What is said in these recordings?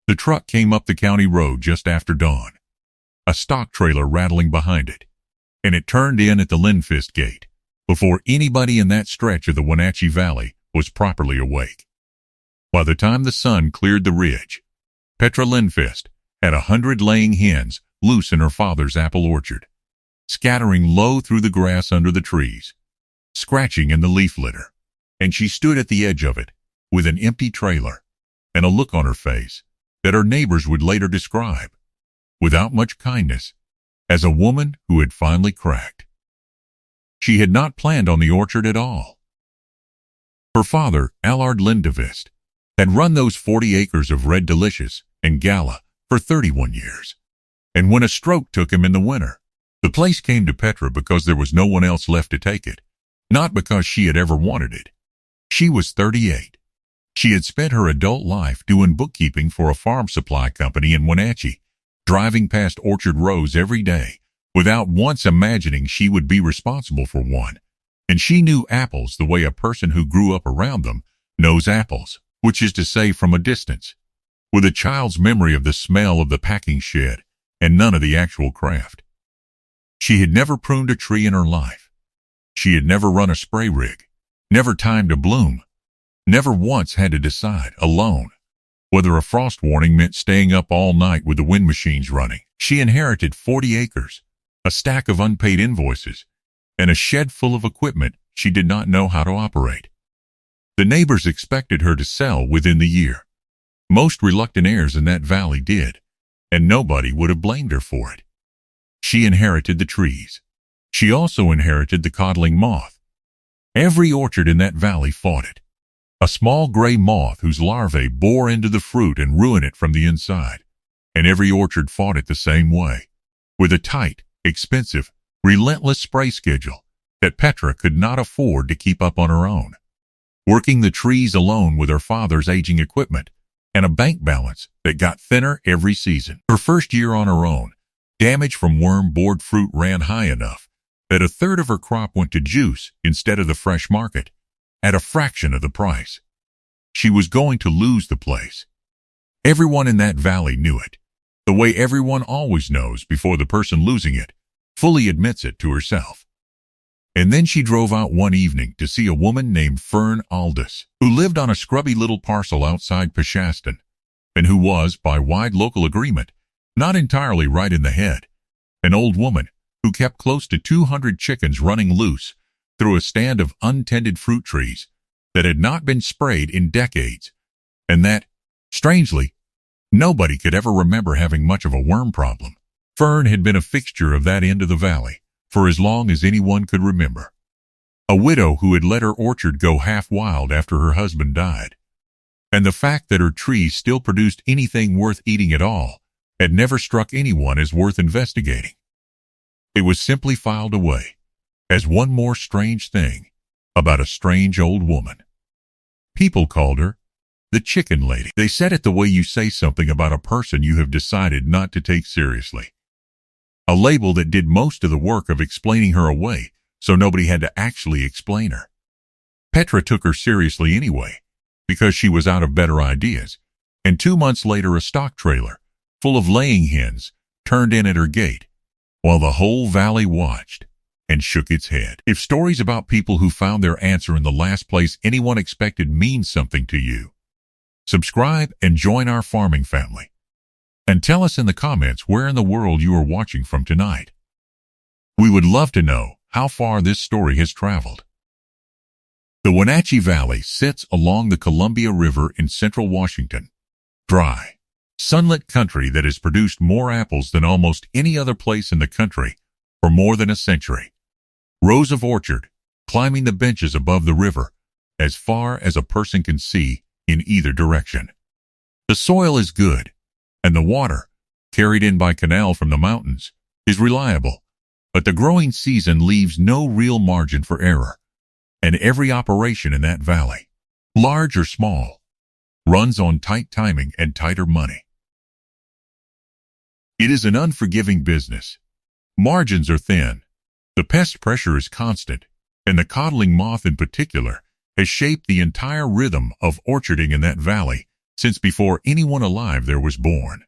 The truck came up the county road just after dawn, a stock trailer rattling behind it, and it turned in at the Lindfist gate before anybody in that stretch of the Wenatchee Valley was properly awake. By the time the sun cleared the ridge, Petra Lindfist had 100 laying hens loose in her father's apple orchard, scattering low through the grass under the trees, scratching in the leaf litter, and she stood at the edge of it with an empty trailer and a look on her face that her neighbors would later describe, without much kindness, as a woman who had finally cracked. She had not planned on the orchard at all. Her father, Allard Lindfist, had run those 40 acres of Red Delicious and Gala for 31 years, and when a stroke took him in the winter, the place came to Petra because there was no one else left to take it, not because she had ever wanted it. She was 38. She had spent her adult life doing bookkeeping for a farm supply company in Wenatchee, driving past orchard rows every day without once imagining she would be responsible for one. And she knew apples the way a person who grew up around them knows apples, which is to say from a distance, with a child's memory of the smell of the packing shed and none of the actual craft. She had never pruned a tree in her life. She had never run a spray rig, never timed a bloom, never once had to decide, alone, whether a frost warning meant staying up all night with the wind machines running. She inherited 40 acres, a stack of unpaid invoices, and a shed full of equipment she did not know how to operate. The neighbors expected her to sell within the year. Most reluctant heirs in that valley did, and nobody would have blamed her for it. She inherited the trees. She also inherited the codling moth. Every orchard in that valley fought it. A small gray moth whose larvae bore into the fruit and ruin it from the inside. And every orchard fought it the same way, with a tight, expensive, relentless spray schedule that Petra could not afford to keep up on her own. Working the trees alone with her father's aging equipment and a bank balance that got thinner every season. Her first year on her own, damage from worm-bored fruit ran high enough that a third of her crop went to juice instead of the fresh market, at a fraction of the price. She was going to lose the place. Everyone in that valley knew it, the way everyone always knows before the person losing it fully admits it to herself. And then she drove out one evening to see a woman named Fern Aldous, who lived on a scrubby little parcel outside Peshaston, and who was, by wide local agreement, not entirely right in the head, an old woman who kept close to 200 chickens running loose through a stand of untended fruit trees that had not been sprayed in decades, and that, strangely, nobody could ever remember having much of a worm problem. Fern had been a fixture of that end of the valley for as long as anyone could remember. A widow who had let her orchard go half wild after her husband died, and the fact that her trees still produced anything worth eating at all had never struck anyone as worth investigating. It was simply filed away as one more strange thing about a strange old woman. People called her the Chicken Lady. They said it the way you say something about a person you have decided not to take seriously. A label that did most of the work of explaining her away so nobody had to actually explain her. Petra took her seriously anyway, because she was out of better ideas, and 2 months later a stock trailer full of laying hens turned in at her gate, while the whole valley watched and shook its head. If stories about people who found their answer in the last place anyone expected mean something to you, subscribe and join our farming family. And tell us in the comments where in the world you are watching from tonight. We would love to know how far this story has traveled. The Wenatchee Valley sits along the Columbia River in central Washington. Dry, sunlit country that has produced more apples than almost any other place in the country for more than a century. Rows of orchard climbing the benches above the river as far as a person can see in either direction. The soil is good, and the water, carried in by canal from the mountains, is reliable, but the growing season leaves no real margin for error, and every operation in that valley, large or small, runs on tight timing and tighter money. It is an unforgiving business. Margins are thin, the pest pressure is constant, and the codling moth in particular has shaped the entire rhythm of orcharding in that valley since before anyone alive there was born.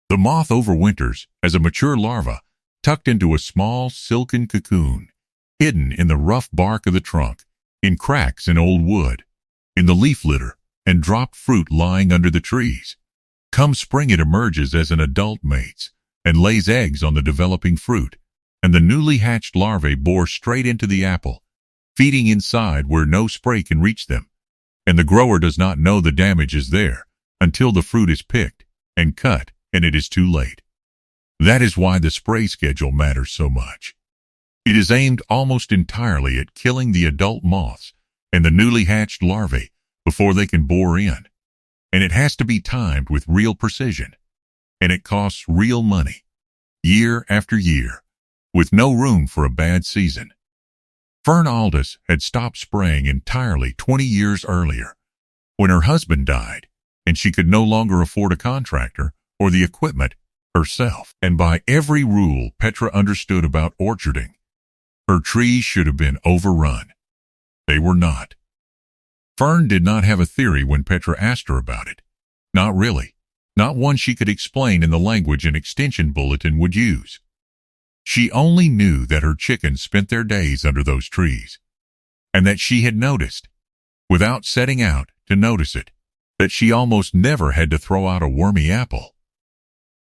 The moth overwinters as a mature larva, tucked into a small silken cocoon, hidden in the rough bark of the trunk, in cracks in old wood, in the leaf litter and dropped fruit lying under the trees. Come spring it emerges as an adult mates and lays eggs on the developing fruit, and the newly hatched larvae bore straight into the apple, feeding inside where no spray can reach them, and the grower does not know the damage is there until the fruit is picked and cut and it is too late. That is why the spray schedule matters so much. It is aimed almost entirely at killing the adult moths and the newly hatched larvae before they can bore in, and it has to be timed with real precision, and it costs real money, year after year, with no room for a bad season. Fern Aldous had stopped spraying entirely 20 years earlier, when her husband died, and she could no longer afford a contractor or the equipment herself. And by every rule Petra understood about orcharding, her trees should have been overrun. They were not. Fern did not have a theory when Petra asked her about it. Not really. Not one she could explain in the language an extension bulletin would use. She only knew that her chickens spent their days under those trees, and that she had noticed, without setting out to notice it, that she almost never had to throw out a wormy apple.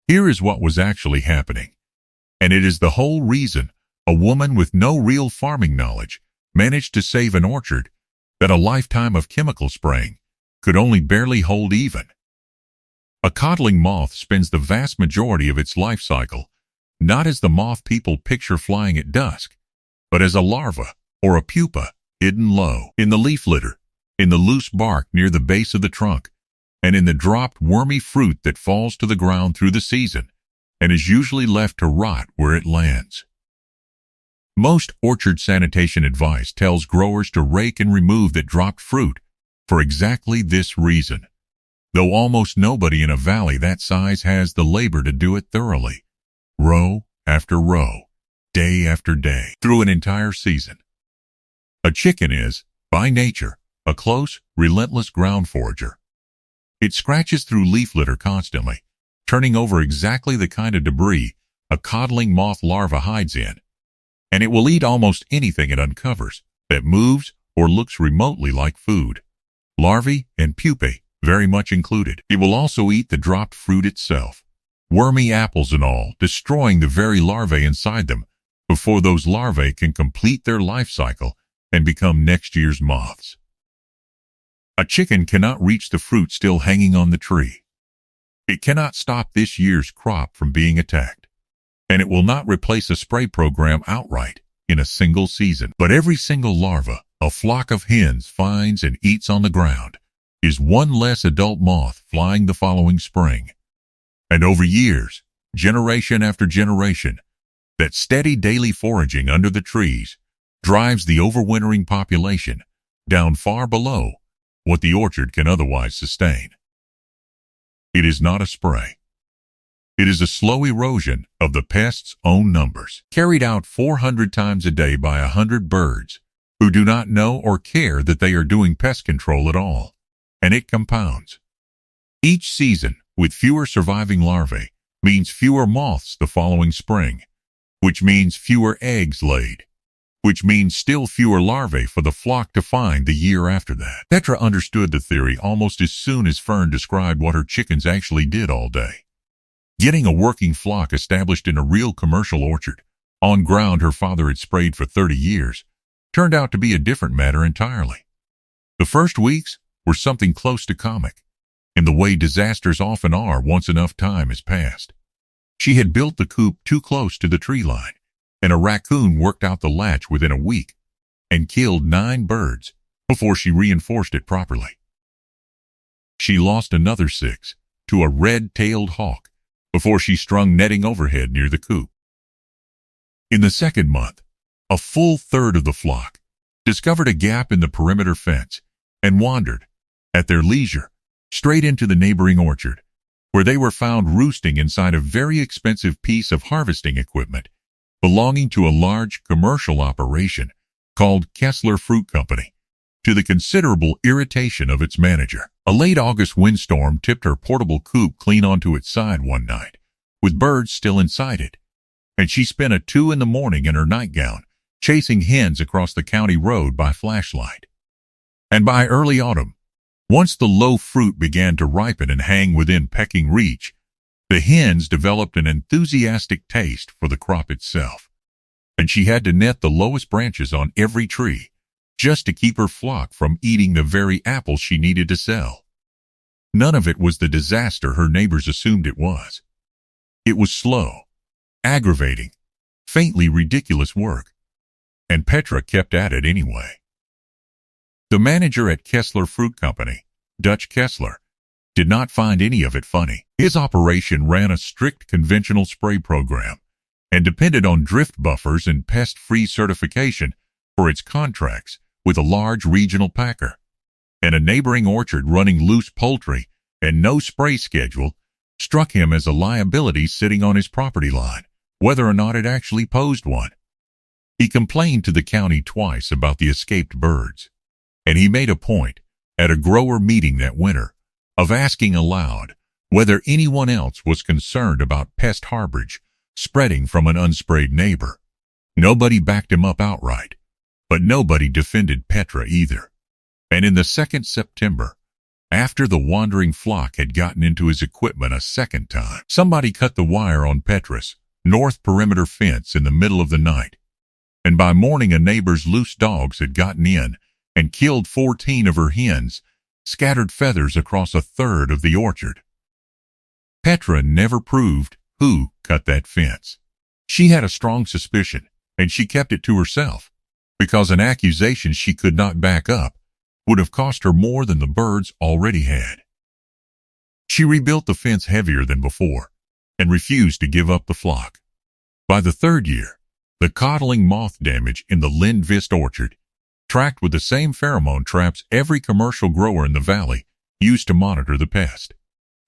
Here is what was actually happening, and it is the whole reason a woman with no real farming knowledge managed to save an orchard that a lifetime of chemical spraying could only barely hold even. A codling moth spends the vast majority of its life cycle not as the moth people picture flying at dusk, but as a larva or a pupa hidden low in the leaf litter, in the loose bark near the base of the trunk, and in the dropped wormy fruit that falls to the ground through the season and is usually left to rot where it lands. Most orchard sanitation advice tells growers to rake and remove that dropped fruit for exactly this reason, though almost nobody in a valley that size has the labor to do it thoroughly, row after row, day after day, through an entire season. A chicken is, by nature, a close, relentless ground forager. It scratches through leaf litter constantly, turning over exactly the kind of debris a codling moth larva hides in, and it will eat almost anything it uncovers that moves or looks remotely like food, larvae and pupae very much included. It will also eat the dropped fruit itself, wormy apples and all, destroying the very larvae inside them before those larvae can complete their life cycle and become next year's moths. A chicken cannot reach the fruit still hanging on the tree. It cannot stop this year's crop from being attacked, and it will not replace a spray program outright in a single season. But every single larva a flock of hens finds and eats on the ground is one less adult moth flying the following spring. And over years, generation after generation, that steady daily foraging under the trees drives the overwintering population down far below what the orchard can otherwise sustain. It is not a spray. It is a slow erosion of the pest's own numbers, carried out 400 times a day by 100 birds who do not know or care that they are doing pest control at all, and it compounds. Each season, with fewer surviving larvae, means fewer moths the following spring, which means fewer eggs laid, which means still fewer larvae for the flock to find the year after that. Petra understood the theory almost as soon as Fern described what her chickens actually did all day. Getting a working flock established in a real commercial orchard, on ground her father had sprayed for 30 years, turned out to be a different matter entirely. The first weeks were something close to comic, in the way disasters often are once enough time has passed. She had built the coop too close to the tree line, and a raccoon worked out the latch within a week and killed 9 birds before she reinforced it properly. She lost another 6 to a red-tailed hawk before she strung netting overhead near the coop. In the second month, a full third of the flock discovered a gap in the perimeter fence and wandered, at their leisure, straight into the neighboring orchard, where they were found roosting inside a very expensive piece of harvesting equipment belonging to a large commercial operation called Kessler Fruit Company, to the considerable irritation of its manager. A late August windstorm tipped her portable coop clean onto its side one night, with birds still inside it, and she spent at 2 a.m. in her nightgown, chasing hens across the county road by flashlight. And by early autumn, once the low fruit began to ripen and hang within pecking reach, the hens developed an enthusiastic taste for the crop itself, and she had to net the lowest branches on every tree just to keep her flock from eating the very apples she needed to sell. None of it was the disaster her neighbors assumed it was. It was slow, aggravating, faintly ridiculous work, and Petra kept at it anyway. The manager at Kessler Fruit Company, Dutch Kessler, did not find any of it funny. His operation ran a strict conventional spray program and depended on drift buffers and pest-free certification for its contracts with a large regional packer. And a neighboring orchard running loose poultry and no spray schedule struck him as a liability sitting on his property line, whether or not it actually posed one. He complained to the county twice about the escaped birds, and he made a point, at a grower meeting that winter, of asking aloud whether anyone else was concerned about pest harborage spreading from an unsprayed neighbor. Nobody backed him up outright, but nobody defended Petra either. And in the 2nd September, after the wandering flock had gotten into his equipment a second time, somebody cut the wire on Petra's north perimeter fence in the middle of the night, and by morning a neighbor's loose dogs had gotten in and killed 14 of her hens, scattered feathers across a third of the orchard. Petra never proved who cut that fence. She had a strong suspicion, and she kept it to herself, because an accusation she could not back up would have cost her more than the birds already had. She rebuilt the fence heavier than before, and refused to give up the flock. By the 3rd year, the codling moth damage in the Lindvist orchard, tracked with the same pheromone traps every commercial grower in the valley used to monitor the pest,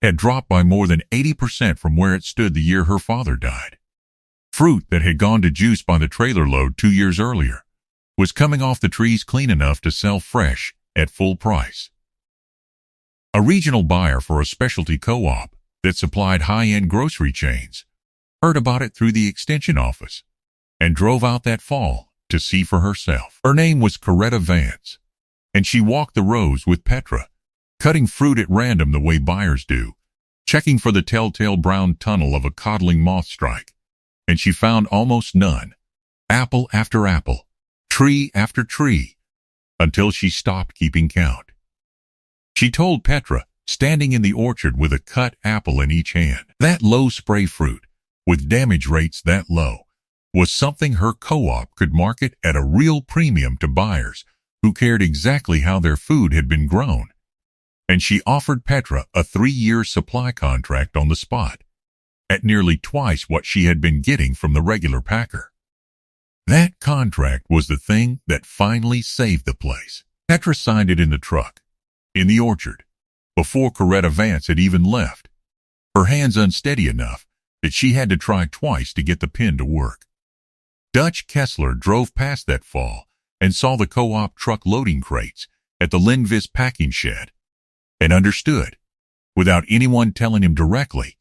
had dropped by more than 80% from where it stood the year her father died. Fruit that had gone to juice by the trailer load 2 years earlier was coming off the trees clean enough to sell fresh at full price. A regional buyer for a specialty co-op that supplied high-end grocery chains heard about it through the extension office and drove out that fall to see for herself. Her name was Coretta Vance, and she walked the rows with Petra, cutting fruit at random the way buyers do, checking for the telltale brown tunnel of a codling moth strike, and she found almost none, apple after apple, tree after tree, until she stopped keeping count. She told Petra, standing in the orchard with a cut apple in each hand, that low spray fruit, with damage rates that low, was something her co-op could market at a real premium to buyers who cared exactly how their food had been grown. And she offered Petra a 3-year supply contract on the spot, at nearly twice what she had been getting from the regular packer. That contract was the thing that finally saved the place. Petra signed it in the truck, in the orchard, before Coretta Vance had even left, her hands unsteady enough that she had to try twice to get the pen to work. Dutch Kessler drove past that fall and saw the co-op truck loading crates at the Lindvist packing shed, and understood, without anyone telling him directly,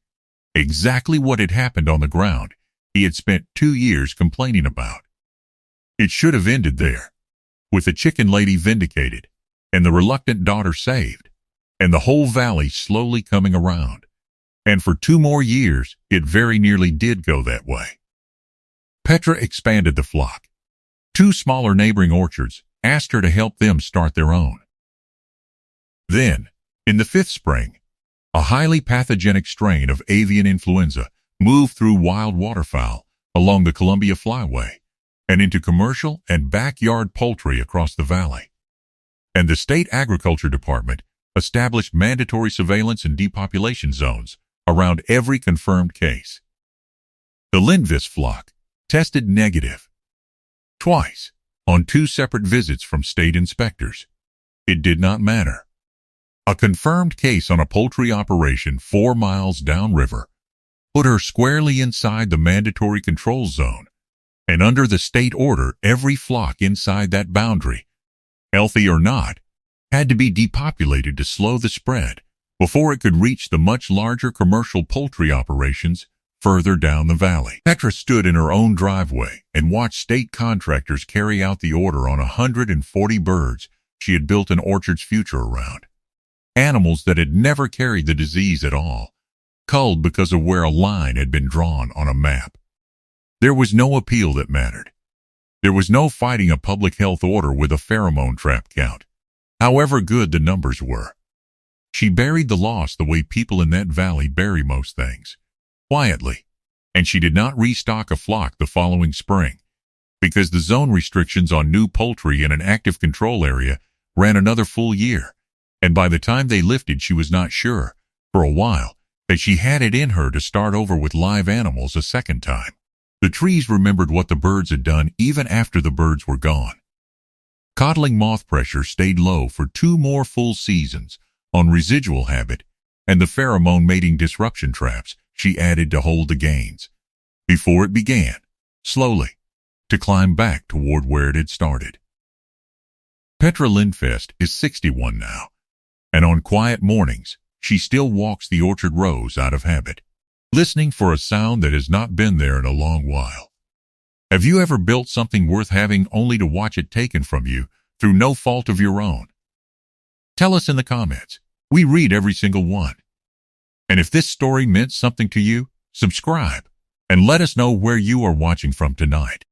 exactly what had happened on the ground he had spent 2 years complaining about. It should have ended there, with the chicken lady vindicated, and the reluctant daughter saved, and the whole valley slowly coming around. And for 2 more years, it very nearly did go that way. Petra expanded the flock. 2 smaller neighboring orchards asked her to help them start their own. Then, in the 5th spring, a highly pathogenic strain of avian influenza moved through wild waterfowl along the Columbia Flyway and into commercial and backyard poultry across the valley. And the state agriculture department established mandatory surveillance and depopulation zones around every confirmed case. The Lindvist flock tested negative twice on 2 separate visits from state inspectors. It did not matter. A confirmed case on a poultry operation 4 miles downriver put her squarely inside the mandatory control zone, and under the state order, every flock inside that boundary healthy or not, had to be depopulated to slow the spread before it could reach the much larger commercial poultry operations further down the valley. Petra stood in her own driveway and watched state contractors carry out the order on 140 birds she had built an orchard's future around. Animals that had never carried the disease at all, culled because of where a line had been drawn on a map. There was no appeal that mattered. There was no fighting a public health order with a pheromone trap count, however good the numbers were. She buried the loss the way people in that valley bury most things, quietly, and she did not restock a flock the following spring, because the zone restrictions on new poultry in an active control area ran another full year, and by the time they lifted she was not sure, for a while, that she had it in her to start over with live animals a second time. The trees remembered what the birds had done even after the birds were gone. Coddling moth pressure stayed low for 2 more full seasons on residual habit and the pheromone mating disruption traps she added to hold the gains, before it began, slowly, to climb back toward where it had started. Petra Lindfest is 61 now, and on quiet mornings, she still walks the orchard rows out of habit, listening for a sound that has not been there in a long while. Have you ever built something worth having only to watch it taken from you through no fault of your own? Tell us in the comments. We read every single one. And if this story meant something to you, subscribe and let us know where you are watching from tonight.